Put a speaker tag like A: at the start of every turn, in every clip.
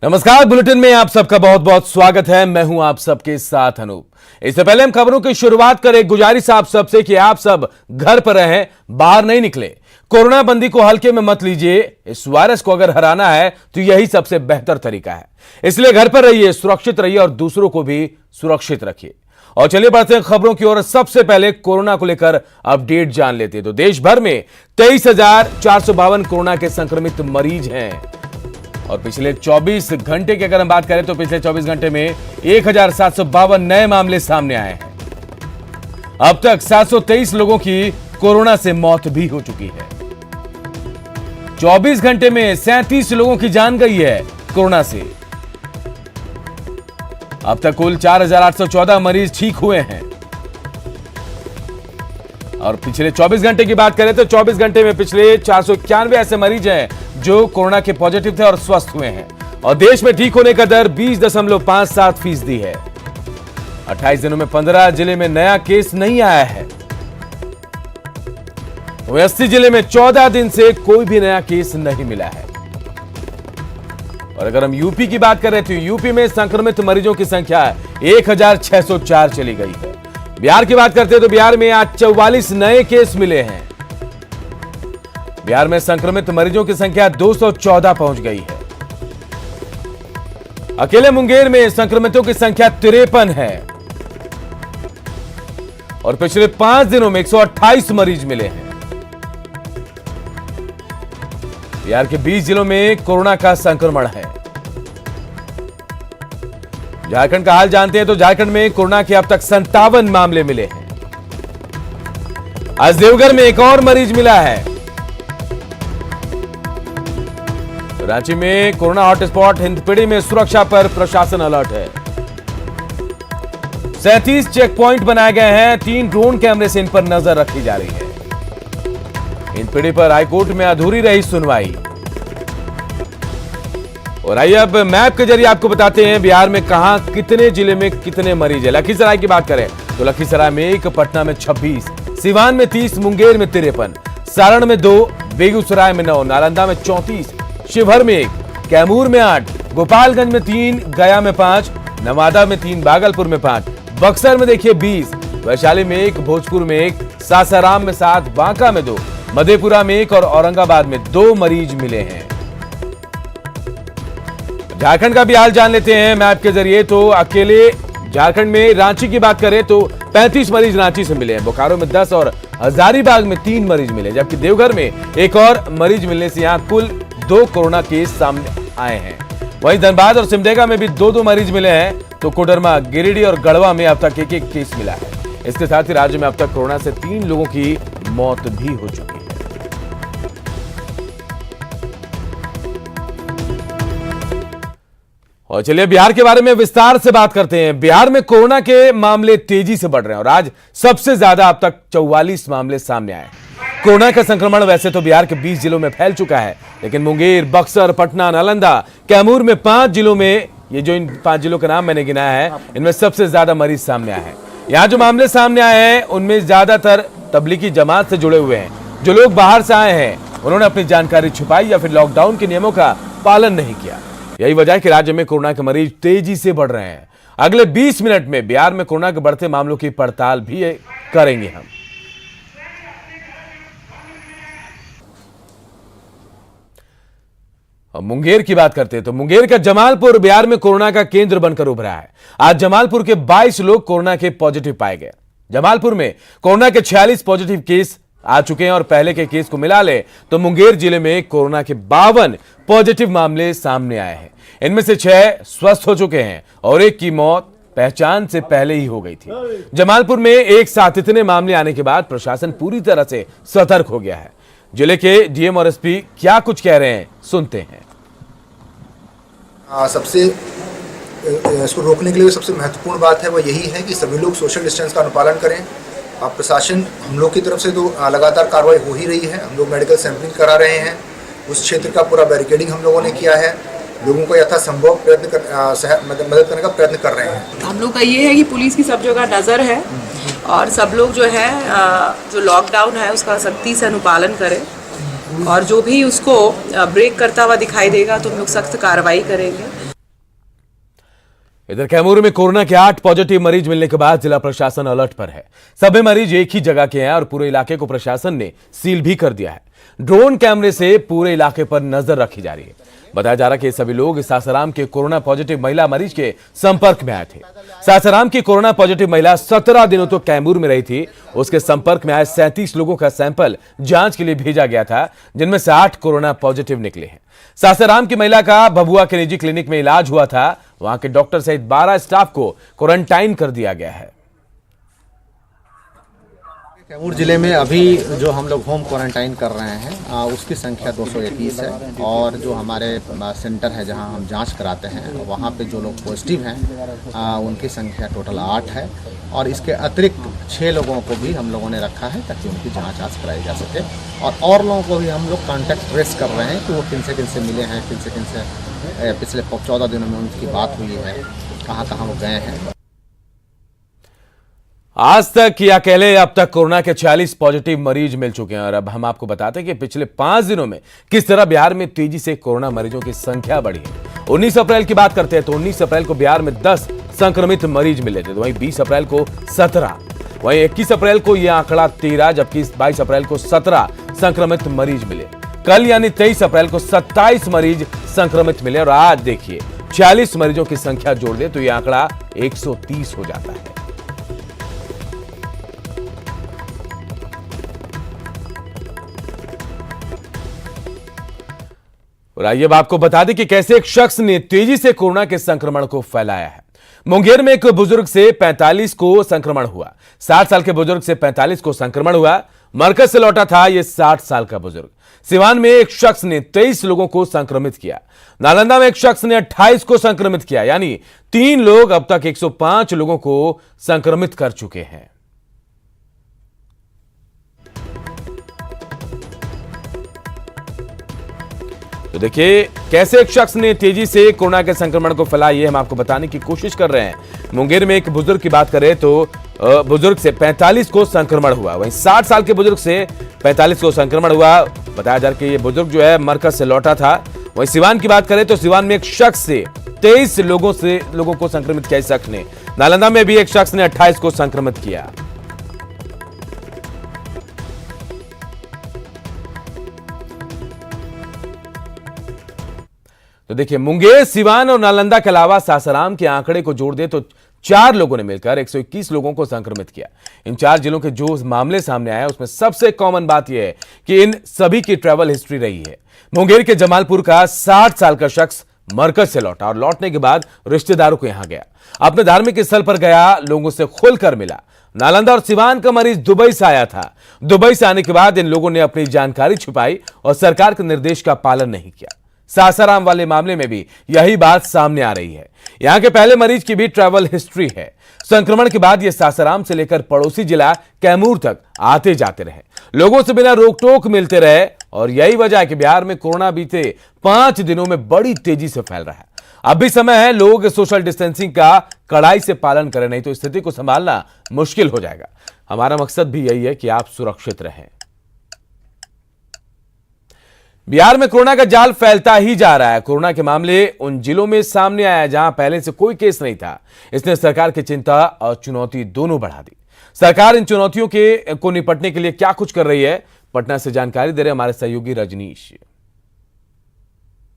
A: नमस्कार, बुलेटिन में आप सबका बहुत बहुत स्वागत है। मैं हूं आप सबके साथ अनूप। इससे पहले हम खबरों की शुरुआत करें, गुजारिश आप सबसे कि आप सब घर पर रहें, बाहर नहीं निकले। कोरोना बंदी को हल्के में मत लीजिए। इस वायरस को अगर हराना है तो यही सबसे बेहतर तरीका है। इसलिए घर पर रहिए, सुरक्षित रहिए और दूसरों को भी सुरक्षित रखिए। और चलिए बढ़ते हैं खबरों की ओर। सबसे पहले कोरोना को लेकर अपडेट जान लेते हैं। तो देश भर में 23,452 कोरोना के संक्रमित मरीज हैं और पिछले 24 घंटे की अगर हम बात करें तो पिछले 24 घंटे में 1,752 नए मामले सामने आए हैं। अब तक 723 लोगों की कोरोना से मौत भी हो चुकी है। 24 घंटे में 37 लोगों की जान गई है कोरोना से। अब तक कुल 4,814 मरीज ठीक हुए हैं। और पिछले 24 घंटे की बात करें तो 24 घंटे में पिछले 491 ऐसे मरीज हैं जो कोरोना के पॉजिटिव थे और स्वस्थ हुए हैं। और देश में ठीक होने का दर 20.57% है। 28 दिनों में 15 जिले में नया केस नहीं आया है। 80 जिले में 14 दिन से कोई भी नया केस नहीं मिला है। और अगर हम यूपी की बात करें तो यूपी में संक्रमित मरीजों की संख्या 1,604 चली गई है। बिहार की बात करते हैं तो बिहार में आज 44 नए केस मिले हैं। बिहार में संक्रमित मरीजों की संख्या 214 पहुंच गई है। अकेले मुंगेर में संक्रमितों की संख्या 53 है। और पिछले 5 दिनों में 128 मरीज मिले हैं। बिहार के 20 जिलों में कोरोना का संक्रमण है। झारखंड का हाल जानते हैं तो झारखंड में कोरोना के अब तक 57 मामले मिले हैं। आज देवघर में एक और मरीज मिला है। रांची में कोरोना हॉटस्पॉट हिंदपीढ़ी में सुरक्षा पर प्रशासन अलर्ट है। 37 चेक पॉइंट बनाए गए हैं। 3 ड्रोन कैमरे से इन पर नजर रखी जा रही है। हिंदपीढ़ी पर हाईकोर्ट में अधूरी रही सुनवाई। और आइए अब मैप के जरिए आपको बताते हैं बिहार में कहां कितने जिले में कितने मरीज है। लखीसराय की बात करें तो लखीसराय में 1, पटना में 26, सिवान में 30, मुंगेर में 53, सारण में 2, बेगूसराय में 9, नालंदा में 34, शिवहर में 1, कैमूर में 8, गोपालगंज में 3, गया में 5, नवादा में 3, भागलपुर में 5, बक्सर में देखिए 20, वैशाली में 1, भोजपुर में 1, सासाराम में 7, बांका में 2, मधेपुरा में 1 और औरंगाबाद में 2 मरीज मिले हैं। झारखंड का भी हाल जान लेते हैं मैप के जरिए। तो अकेले झारखंड में रांची की बात करें तो 35 मरीज रांची से मिले हैं। बोकारो में 10 और हजारीबाग में 3 मरीज मिले, जबकि देवघर में एक और मरीज मिलने से यहां कुल 2 कोरोना केस सामने आए हैं। वहीं धनबाद और सिमडेगा में भी 2-2 मरीज मिले हैं। तो कोडरमा, गिरिडीह और गढ़वा में अब तक 1-1 केस मिला है। इसके साथ ही राज्य में अब तक कोरोना से 3 लोगों की मौत भी हो चुकी है। और चलिए बिहार के बारे में विस्तार से बात करते हैं। बिहार में कोरोना के मामले तेजी से बढ़ रहे हैं और आज सबसे ज्यादा अब तक 44 मामले सामने आए। कोरोना का संक्रमण वैसे तो बिहार के 20 जिलों में फैल चुका है, लेकिन मुंगेर, बक्सर, पटना, नालंदा, कैमूर में 5 जिलों में, ये जो इन 5 जिलों का नाम मैंने गिनाया है, इनमें सबसे ज्यादा मरीज सामने आए हैं। यहाँ जो मामले सामने आए हैं उनमें ज्यादातर तबलीगी जमात से जुड़े हुए हैं। जो लोग बाहर से आए हैं उन्होंने अपनी जानकारी छुपाई या फिर लॉकडाउन के नियमों का पालन नहीं किया। यही वजह है कि राज्य में कोरोना के मरीज तेजी से बढ़ रहे हैं। अगले 20 मिनट में बिहार में कोरोना के बढ़ते मामलों की पड़ताल भी करेंगे हम। मुंगेर की बात करते हैं तो मुंगेर का जमालपुर बिहार में कोरोना का केंद्र बनकर उभरा है। आज जमालपुर के 22 लोग कोरोना के पॉजिटिव पाए गए। जमालपुर में कोरोना के 46 पॉजिटिव केस आ चुके हैं और पहले के केस को मिला ले तो मुंगेर जिले में कोरोना के 52 पॉजिटिव मामले सामने आए हैं। इनमें से 6 स्वस्थ हो चुके हैं और 1 की मौत पहचान से पहले ही हो गई थी। जमालपुर में एक साथ इतने मामले आने के बाद प्रशासन पूरी तरह से सतर्क हो गया है। जिले के डीएम और एसपी क्या कुछ कह रहे हैं, सुनते हैं।
B: सबसे इसको रोकने के लिए सबसे महत्वपूर्ण बात है वो यही है कि सभी लोग सोशल डिस्टेंस का अनुपालन करें। प्रशासन हम लोग की तरफ से तो लगातार कार्रवाई हो ही रही है। हम लोग मेडिकल सैंपलिंग करा रहे हैं। उस क्षेत्र का पूरा बैरिकेडिंग हम लोगों ने किया है। लोगों को यथासंभव मदद करने का प्रयत्न कर रहे हैं।
C: हम लोग का ये है कि पुलिस की सब जगह नज़र है और सब लोग जो है जो लॉकडाउन है उसका सख्ती से अनुपालन करें और जो भी उसको ब्रेक करता हुआ दिखाई देगा तो हम लोग सख्त कार्रवाई करेंगे।
A: इधर कैमूर में कोरोना के 8 पॉजिटिव मरीज मिलने के बाद जिला प्रशासन अलर्ट पर है। सभी मरीज एक ही जगह के हैं और पूरे इलाके को प्रशासन ने सील भी कर दिया है। ड्रोन कैमरे से पूरे इलाके पर नजर रखी जा रही है। बताया जा रहा है कि सभी लोग सासाराम के कोरोना पॉजिटिव महिला मरीज के संपर्क में आए थे। सासाराम की कोरोना पॉजिटिव महिला 17 दिनों तो कैमूर में रही थी। उसके संपर्क में आए 37 लोगों का सैंपल जांच के लिए भेजा गया था, जिनमें से 8 कोरोना पॉजिटिव निकले हैं। सासाराम की महिला का भभुआ के निजी क्लिनिक में इलाज हुआ था। वहां के डॉक्टर सहित 12 स्टाफ को क्वारंटाइन कर दिया गया है।
D: कैमूर जिले में अभी जो हम लोग होम क्वारंटाइन कर रहे हैं उसकी संख्या 221 है और जो हमारे सेंटर है जहां हम जांच कराते हैं वहां पे जो लोग पॉजिटिव हैं उनकी संख्या टोटल 8 है और इसके अतिरिक्त 6 लोगों को भी हम लोगों ने रखा है ताकि उनकी जांच कराई जा सके और लोगों को भी हम लोग कॉन्टैक्ट ट्रेस कर रहे हैं कि वो किन से मिले हैं, किन से पिछले 14 दिनों में उनकी बात हुई है, कहाँ वो गए हैं।
A: आज तक या कह ले अब तक कोरोना के 46 पॉजिटिव मरीज मिल चुके हैं और अब हम आपको बताते हैं कि पिछले 5 दिनों में किस तरह बिहार में तेजी से कोरोना मरीजों की संख्या बढ़ी है। 19 अप्रैल की बात करते हैं तो 19 अप्रैल को बिहार में 10 संक्रमित मरीज मिले थे, तो वहीं 20 अप्रैल को 17, वहीं 21 अप्रैल को यह आंकड़ा 13, जबकि 22 अप्रैल को 17 संक्रमित मरीज मिले। कल यानी 23 अप्रैल को 27 मरीज संक्रमित मिले और आज देखिए 46 मरीजों की संख्या जोड़ दे तो यह आंकड़ा 130 हो जाता है। और आइए अब आपको बता दें कि कैसे एक शख्स ने तेजी से कोरोना के संक्रमण को फैलाया है। मुंगेर में एक बुजुर्ग से 45 को संक्रमण हुआ। 60 साल के बुजुर्ग से 45 को संक्रमण हुआ। मरकज से लौटा था यह 60 साल का बुजुर्ग। सिवान में एक शख्स ने 23 लोगों को संक्रमित किया। नालंदा में एक शख्स ने 28 को संक्रमित किया, यानी 3 लोग अब तक 105 लोगों को संक्रमित कर चुके हैं। तो देखिए कैसे एक शख्स ने तेजी से कोरोना के संक्रमण को फैलाया, ये हम आपको बताने की कोशिश कर रहे हैं। मुंगेर में एक बुजुर्ग की बात करें तो बुजुर्ग से 45 को संक्रमण हुआ, वहीं 60 साल के बुजुर्ग से 45 को संक्रमण हुआ। बताया जा रहा है कि ये बुजुर्ग जो है मरकज से लौटा था। वहीं सिवान की बात करें तो सिवान में एक शख्स से 23 लोगों को संक्रमित किया इस शख्स ने। नालंदा में भी एक शख्स ने 28 को संक्रमित किया। तो देखिए मुंगेर, सिवान और नालंदा के अलावा सासाराम के आंकड़े को जोड़ दे तो 4 लोगों ने मिलकर 121 लोगों को संक्रमित किया। इन 4 जिलों के जो मामले सामने आए उसमें सबसे कॉमन बात यह है कि इन सभी की ट्रैवल हिस्ट्री रही है। मुंगेर के जमालपुर का 60 साल का शख्स मरकज से लौटा और लौटने के बाद रिश्तेदारों के यहां गया, अपने धार्मिक स्थल पर गया, लोगों से खुलकर मिला। नालंदा और सिवान का मरीज दुबई से आया था। दुबई से आने के बाद इन लोगों ने अपनी जानकारी छुपाई और सरकार के निर्देश का पालन नहीं किया। सासाराम वाले मामले में भी यही बात सामने आ रही है। यहां के पहले मरीज की भी ट्रैवल हिस्ट्री है। संक्रमण के बाद ये सासाराम से लेकर पड़ोसी जिला कैमूर तक आते जाते रहे, लोगों से बिना रोक टोक मिलते रहे और यही वजह है कि बिहार में कोरोना बीते 5 दिनों में बड़ी तेजी से फैल रहा है। अब भी समय है, लोग सोशल डिस्टेंसिंग का कड़ाई से पालन करें, नहीं तो स्थिति को संभालना मुश्किल हो जाएगा। हमारा मकसद भी यही है कि आप सुरक्षित रहें। बिहार में कोरोना का जाल फैलता ही जा रहा है। कोरोना के मामले उन जिलों में सामने आया जहां पहले से कोई केस नहीं था। इसने सरकार की चिंता और चुनौती दोनों बढ़ा दी। सरकार इन चुनौतियों को निपटने के लिए क्या कुछ कर रही है, पटना से जानकारी दे रहे हमारे सहयोगी रजनीश।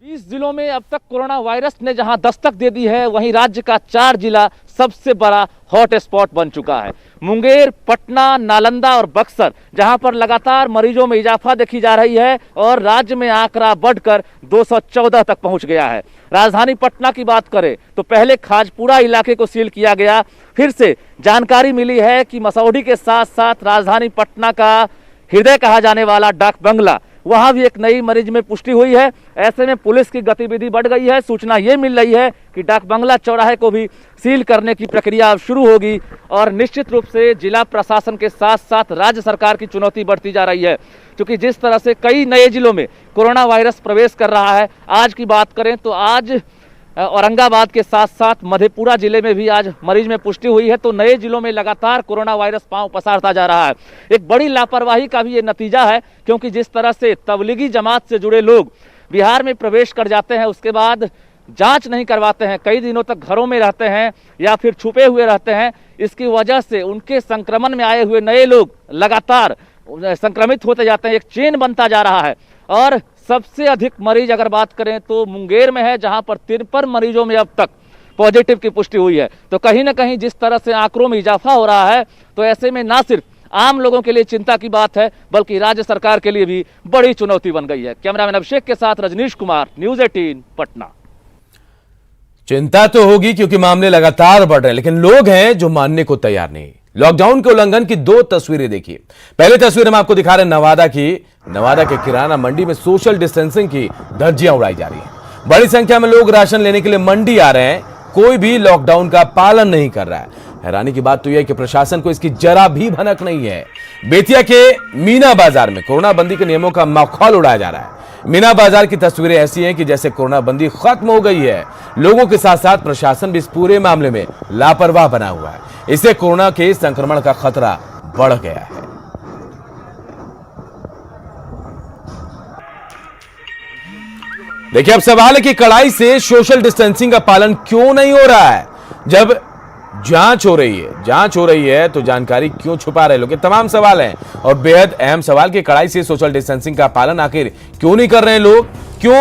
E: 20 जिलों में अब तक कोरोना वायरस ने जहां दस्तक दे दी है, वहीं राज्य का 4 जिला सबसे बड़ा हॉट स्पॉट बन चुका है। मुंगेर, पटना, नालंदा और बक्सर, जहां पर लगातार मरीजों में इजाफा देखी जा रही है और राज्य में आंकड़ा बढ़कर 214 तक पहुंच गया है। राजधानी पटना की बात करें तो पहले खाजपुरा इलाके को सील किया गया, फिर से जानकारी मिली है कि मसौढ़ी के साथ साथ राजधानी पटना का हृदय कहा जाने वाला डाक बंगला, वहां भी एक नई मरीज में पुष्टि हुई है। ऐसे में पुलिस की गतिविधि बढ़ गई है। सूचना ये मिल रही है कि डाक बंगला चौराहे को भी सील करने की प्रक्रिया अब शुरू होगी और निश्चित रूप से जिला प्रशासन के साथ साथ राज्य सरकार की चुनौती बढ़ती जा रही है, क्योंकि जिस तरह से कई नए जिलों में कोरोना वायरस प्रवेश कर रहा है। आज की बात करें तो आज औरंगाबाद के साथ साथ मधेपुरा जिले में भी आज मरीज में पुष्टि हुई है। तो नए जिलों में लगातार कोरोना वायरस पांव पसारता जा रहा है। एक बड़ी लापरवाही का भी ये नतीजा है, क्योंकि जिस तरह से तबलीगी जमात से जुड़े लोग बिहार में प्रवेश कर जाते हैं, उसके बाद जांच नहीं करवाते हैं, कई दिनों तक घरों में रहते हैं या फिर छुपे हुए रहते हैं, इसकी वजह से उनके संक्रमण में आए हुए नए लोग लगातार संक्रमित होते जाते हैं, एक चेन बनता जा रहा है। और सबसे अधिक मरीज अगर बात करें तो मुंगेर में है, जहां पर 53 मरीजों में अब तक पॉजिटिव की पुष्टि हुई है। तो कहीं ना कहीं जिस तरह से आंकड़ों में इजाफा हो रहा है, तो ऐसे में ना सिर्फ आम लोगों के लिए चिंता की बात है, बल्कि राज्य सरकार के लिए भी बड़ी चुनौती बन गई है। कैमरामैन अभिषेक के साथ रजनीश कुमार, न्यूज 18 पटना।
A: चिंता तो होगी क्योंकि मामले लगातार बढ़ रहे हैं, लेकिन लोग हैं जो मानने को तैयार नहीं। लॉकडाउन के उल्लंघन की दो तस्वीरें देखिए। पहली तस्वीर हम आपको दिखा रहे हैं नवादा के किराना मंडी में सोशल डिस्टेंसिंग की धज्जियां उड़ाई जा रही है। बड़ी संख्या में लोग राशन लेने के लिए मंडी आ रहे हैं, कोई भी लॉकडाउन का पालन नहीं कर रहा है। हैरानी की बात तो यह है कि प्रशासन को इसकी जरा भी भनक नहीं है। बेतिया के मीना बाजार में कोरोना बंदी के नियमों का मखौल उड़ाया जा रहा है। मीना बाजार की तस्वीरें ऐसी हैं कि जैसे कोरोना बंदी खत्म हो गई है। लोगों के साथ साथ प्रशासन भी इस पूरे मामले में लापरवाह बना हुआ है। इससे कोरोना के संक्रमण का खतरा बढ़ गया है। देखिए, अब सवाल है कि कड़ाई से सोशल डिस्टेंसिंग का पालन क्यों नहीं हो रहा है। जब जांच हो रही है तो जानकारी क्यों छुपा रहे लोग? ये तमाम सवाल हैं और बेहद अहम सवाल कि कड़ाई से सोशल डिस्टेंसिंग का पालन आखिर क्यों नहीं कर रहे हैं लोग, क्यों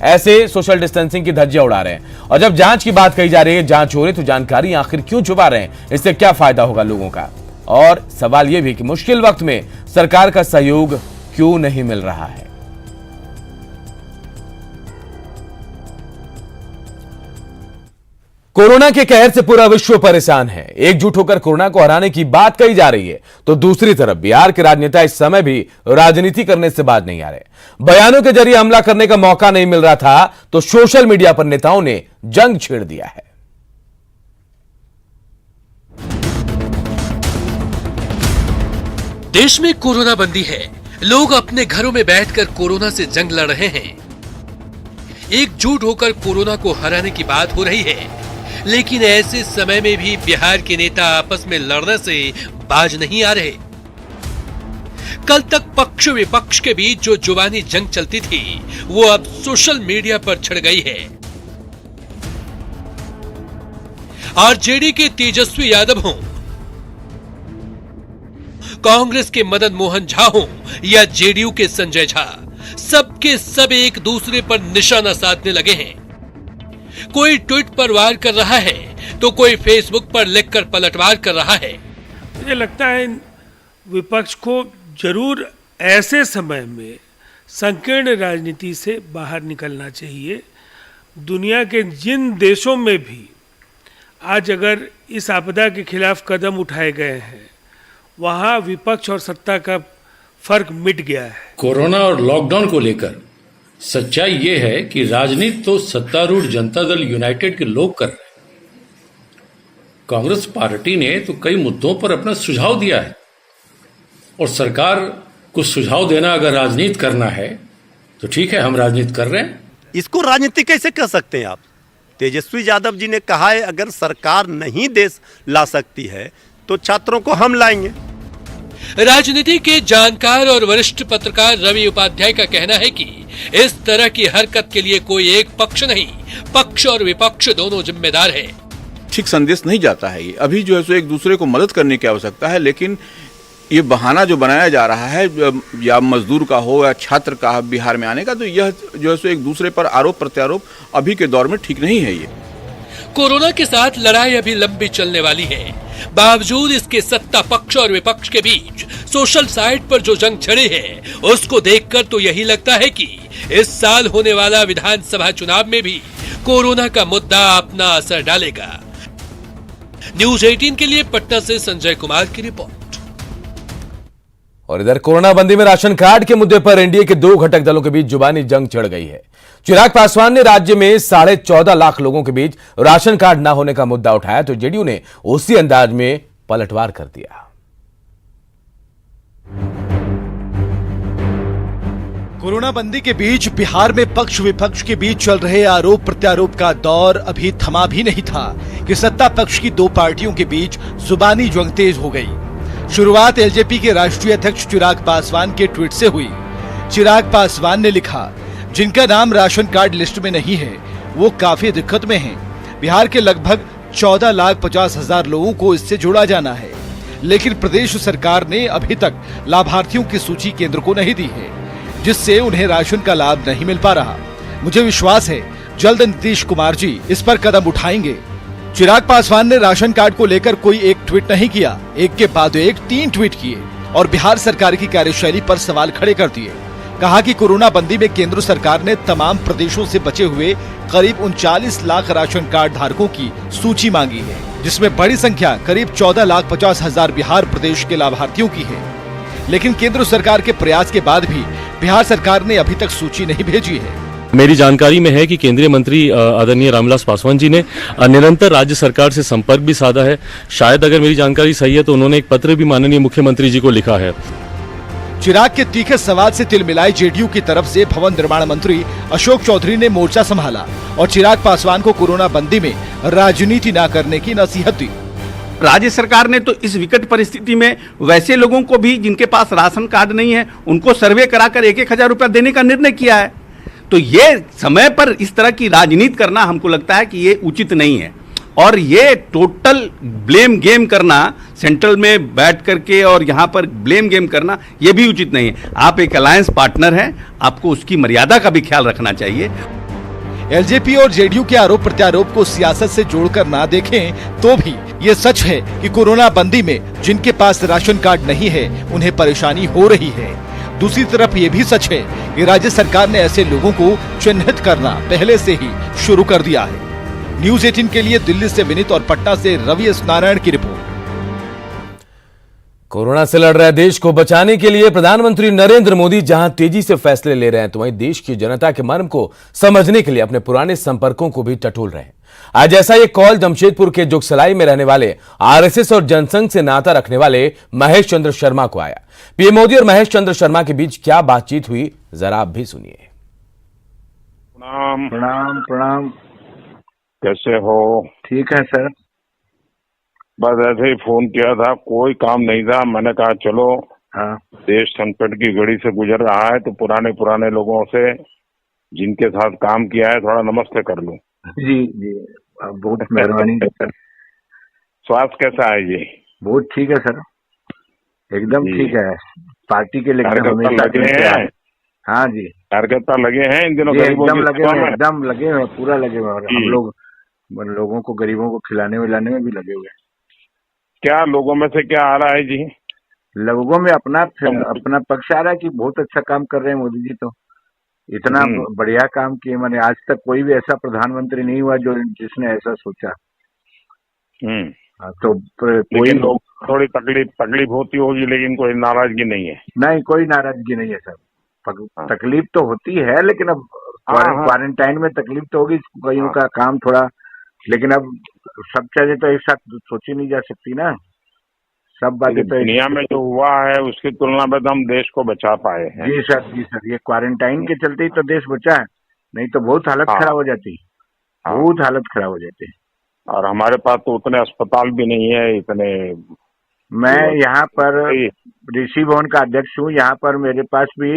A: ऐसे सोशल डिस्टेंसिंग की धज्जियां उड़ा रहे हैं। और जब जांच की बात कही जा रही है, जांच हो रही, तो जानकारी आखिर क्यों छुपा रहे हैं, इससे क्या फायदा होगा लोगों का। और सवाल यह भी कि मुश्किल वक्त में सरकार का सहयोग क्यों नहीं मिल रहा है। कोरोना के कहर से पूरा विश्व परेशान है। एकजुट होकर कोरोना को हराने की बात कही जा रही है, तो दूसरी तरफ बिहार के राजनेता इस समय भी राजनीति करने से बाज नहीं आ रहे। बयानों के जरिए हमला करने का मौका नहीं मिल रहा था, तो सोशल मीडिया पर नेताओं ने जंग छेड़ दिया है।
F: देश में कोरोना बंदी है, लोग अपने घरों में बैठकर कोरोना से जंग लड़ रहे हैं। एकजुट होकर कोरोना को हराने की बात हो रही है, लेकिन ऐसे समय में भी बिहार के नेता आपस में लड़ने से बाज नहीं आ रहे। कल तक पक्ष विपक्ष के बीच जो जुबानी जंग चलती थी, वो अब सोशल मीडिया पर छिड़ गई है। आरजेडी के तेजस्वी यादव हों, कांग्रेस के मदन मोहन झा हों या जेडीयू के संजय झा, सबके सब एक दूसरे पर निशाना साधने लगे हैं। कोई ट्वीट पर वार कर रहा है तो कोई फेसबुक पर लिखकर पलटवार कर रहा है।
G: मुझे लगता है विपक्ष को जरूर ऐसे समय में संकीर्ण राजनीति से बाहर निकलना चाहिए। दुनिया के जिन देशों में भी आज अगर इस आपदा के खिलाफ कदम उठाए गए हैं, वहाँ विपक्ष और सत्ता का फर्क मिट गया है।
H: कोरोना और लॉकडाउन को लेकर सच्चाई ये है कि राजनीति तो सत्तारूढ़ जनता दल यूनाइटेड के लोग कर रहे हैं। कांग्रेस पार्टी ने तो कई मुद्दों पर अपना सुझाव दिया है, और सरकार को सुझाव देना अगर राजनीति करना है तो ठीक है, हम राजनीति कर रहे हैं।
I: इसको राजनीति कैसे कह सकते हैं आप? तेजस्वी यादव जी ने कहा है अगर सरकार नहीं देश ला सकती है तो छात्रों को हम लाएंगे।
F: राजनीति के जानकार और वरिष्ठ पत्रकार रवि उपाध्याय का कहना है कि इस तरह की हरकत के लिए कोई एक पक्ष नहीं, पक्ष और विपक्ष दोनों जिम्मेदार है।
J: ठीक संदेश नहीं जाता है। ये अभी जो है सो एक दूसरे को मदद करने की आवश्यकता है, लेकिन ये बहाना जो बनाया जा रहा है, या मजदूर का हो या छात्र का बिहार में आने का, तो यह जो है सो एक दूसरे पर आरोप प्रत्यारोप अभी के दौर में ठीक नहीं है। ये
F: कोरोना के साथ लड़ाई अभी लंबी चलने वाली है। बावजूद इसके सत्ता पक्ष और विपक्ष के बीच सोशल साइट पर जो जंग छिड़ी है, उसको देखकर तो यही लगता है कि इस साल होने वाला विधानसभा चुनाव में भी कोरोना का मुद्दा अपना असर डालेगा। न्यूज 18 के लिए पटना से संजय कुमार की रिपोर्ट।
A: और इधर कोरोना बंदी में राशन कार्ड के मुद्दे पर एनडीए के दो घटक दलों के बीच जुबानी जंग छिड़ गई है। चिराग पासवान ने राज्य में 14.5 लाख लोगों के बीच राशन कार्ड न होने का मुद्दा उठाया, तो जेडीयू ने उसी अंदाज में पलटवार कर दिया।
K: कोरोना बंदी के बीच बिहार में पक्ष विपक्ष के बीच चल रहे आरोप प्रत्यारोप का दौर अभी थमा भी नहीं था कि सत्ता पक्ष की दो पार्टियों के बीच जुबानी जंग तेज हो गई। शुरुआत एलजेपी के राष्ट्रीय अध्यक्ष चिराग पासवान के ट्वीट से हुई। चिराग पासवान ने लिखा, जिनका नाम राशन कार्ड लिस्ट में नहीं है वो काफी दिक्कत में हैं। बिहार के लगभग 14,50,000 लोगों को इससे जोड़ा जाना है, लेकिन प्रदेश सरकार ने अभी तक लाभार्थियों की सूची केंद्र को नहीं दी है, जिससे उन्हें राशन का लाभ नहीं मिल पा रहा। मुझे विश्वास है जल्द नीतीश कुमार जी इस पर कदम उठाएंगे। चिराग पासवान ने राशन कार्ड को लेकर कोई एक ट्वीट नहीं किया, एक के बाद एक 3 ट्वीट किए और बिहार सरकार की कार्यशैली पर सवाल खड़े कर दिए। कहा कि कोरोना बंदी में केंद्र सरकार ने तमाम प्रदेशों से बचे हुए करीब 39 लाख राशन कार्ड धारकों की सूची मांगी है, जिसमें बड़ी संख्या करीब 14,50,000 बिहार प्रदेश के लाभार्थियों की है। लेकिन केंद्र सरकार के प्रयास के बाद भी बिहार सरकार ने अभी तक सूची नहीं भेजी है।
L: मेरी जानकारी में है कि केंद्रीय मंत्री आदरणीय रामविलास पासवान जी ने निरंतर राज्य सरकार से संपर्क भी साधा है। शायद अगर मेरी जानकारी सही है तो उन्होंने एक पत्र भी माननीय मुख्यमंत्री जी को लिखा है।
K: चिराग के तीखे सवाल से तिल मिलाए जेडीयू की तरफ से भवन निर्माण मंत्री अशोक चौधरी ने मोर्चा संभाला और चिराग पासवान को कोरोना बंदी में राजनीति न करने की नसीहत दी।
M: राज्य सरकार ने तो इस विकट परिस्थिति में वैसे लोगों को भी जिनके पास राशन कार्ड नहीं है उनको सर्वे कराकर 1,000 रुपया देने का निर्णय किया है। तो ये समय पर इस तरह की राजनीति करना हमको लगता है कि ये उचित नहीं है और ये टोटल ब्लेम गेम करना, सेंट्रल में बैठ करके और यहाँ पर ब्लेम गेम करना ये भी उचित नहीं है। आप एक अलायंस पार्टनर हैं, आपको उसकी मर्यादा का भी ख्याल रखना चाहिए।
K: एलजेपी और जेडीयू के आरोप प्रत्यारोप को सियासत से जोड़कर ना देखें तो भी ये सच है कि कोरोना बंदी में जिनके पास राशन कार्ड नहीं है उन्हें परेशानी हो रही है। दूसरी तरफ ये भी सच है कि राज्य सरकार ने ऐसे लोगों को चिन्हित करना पहले से ही शुरू कर दिया है। न्यूज़ 18 के लिए दिल्ली से विनीत और पटना से रवि एस नारायण की रिपोर्ट।
A: कोरोना से लड़ रहे देश को बचाने के लिए प्रधानमंत्री नरेंद्र मोदी जहां तेजी से फैसले ले रहे हैं, तो वहीं देश की जनता के मर्म को समझने के लिए अपने पुराने संपर्कों को भी टटोल रहे हैं। आज ऐसा ये कॉल जमशेदपुर के जुगसलाई में रहने वाले आरएसएस और जनसंघ से नाता रखने वाले महेश चंद्र शर्मा को आया। पीएम मोदी और महेश चंद्र शर्मा के बीच क्या बातचीत हुई, जरा आप भी सुनिए।
N: प्रणाम
O: प्रणाम प्रणाम।
N: कैसे हो?
O: ठीक है सर।
N: बस ऐसे ही फोन किया था, कोई काम नहीं था। मैंने कहा चलो,
O: हाँ,
N: देश संकट की घड़ी से गुजर रहा है तो पुराने लोगों से जिनके साथ काम किया है थोड़ा नमस्ते कर लूं।
O: जी जी, बहुत मेहरबानी सर।
N: स्वास्थ्य कैसा है जी?
O: बहुत ठीक है सर, एकदम ठीक है। पार्टी के लिए
N: लगे हैं?
O: हाँ जी,
N: कार्यकर्ता लगे हैं इन दिनों?
O: एकदम लगे हुए, एकदम लगे हुए, पूरा लगे हुए। और हम लोगों को, गरीबों को खिलाने विलाने में भी लगे हुए हैं।
N: क्या लोगों में से क्या आ रहा है जी?
O: लोगों में अपना पक्ष आ रहा है कि बहुत अच्छा काम कर रहे हैं मोदी जी। तो इतना बढ़िया काम किए, मैंने आज तक कोई भी ऐसा प्रधानमंत्री नहीं हुआ जिसने ऐसा सोचा। तो कोई
N: लोग थोड़ी तकलीफ होती होगी, लेकिन कोई नाराजगी नहीं है?
O: नहीं, कोई नाराजगी नहीं है सर। तकलीफ तो होती है, लेकिन अब क्वारंटाइन में तकलीफ तो होगी कईयों का काम थोड़ा, लेकिन अब सब चीजें तो एक साथ सोची नहीं जा सकती ना। सब बातें तो
N: दुनिया में जो हुआ है उसकी तुलना में हम देश को बचा पाए हैं।
O: जी सर, ये क्वारंटाइन के चलते ही तो देश बचा है, नहीं तो बहुत हालत खराब हो जाती, बहुत हालत खराब हो जाती।
N: और हमारे पास तो उतने अस्पताल भी नहीं है इतने।
O: मैं यहाँ पर ऋषि भवन का अध्यक्ष हूँ। यहाँ पर मेरे पास भी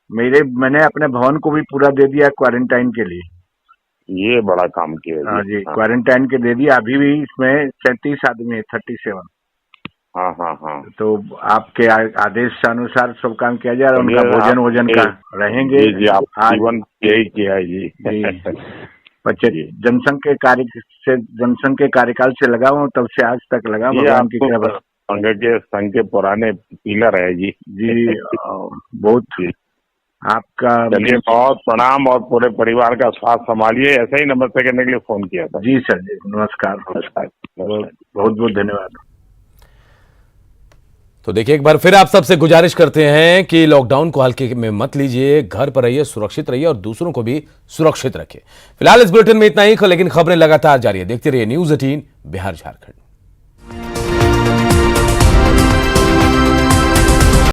O: मैंने अपने भवन को भी पूरा दे दिया क्वारंटाइन के लिए।
N: ये बड़ा काम किया।
O: हाँ जी, क्वारंटाइन के दे दिया। अभी भी इसमें 37 आदमी है, 37।
N: हाँ।
O: तो आपके आदेश अनुसार सब काम किया जा रहा है। उनका भोजन का रहेंगे।
N: जी, आप जीवन यही किया है जी।
O: जनसंघ के कार्यकाल से लगा हुआ, तब से आज तक लगा। भगवान की कृपा।
N: संघ के पुराने पिलर है जी।
O: जी, बहुत आपका
N: चलिए, बहुत प्रणाम और पूरे परिवार का स्वास्थ्य संभालिए। ऐसे ही नमस्ते करने के लिए फोन किया था।
O: जी सर जी, नमस्कार। बहुत बहुत धन्यवाद।
A: तो देखिए, एक बार फिर आप सबसे गुजारिश करते हैं कि लॉकडाउन को हल्के में मत लीजिए, घर पर रहिए, सुरक्षित रहिए और दूसरों को भी सुरक्षित रखिए। फिलहाल इस बुलेटिन में इतना ही, लेकिन खबरें लगातार जारी है। देखते रहिए न्यूज़ 18 बिहार झारखंड।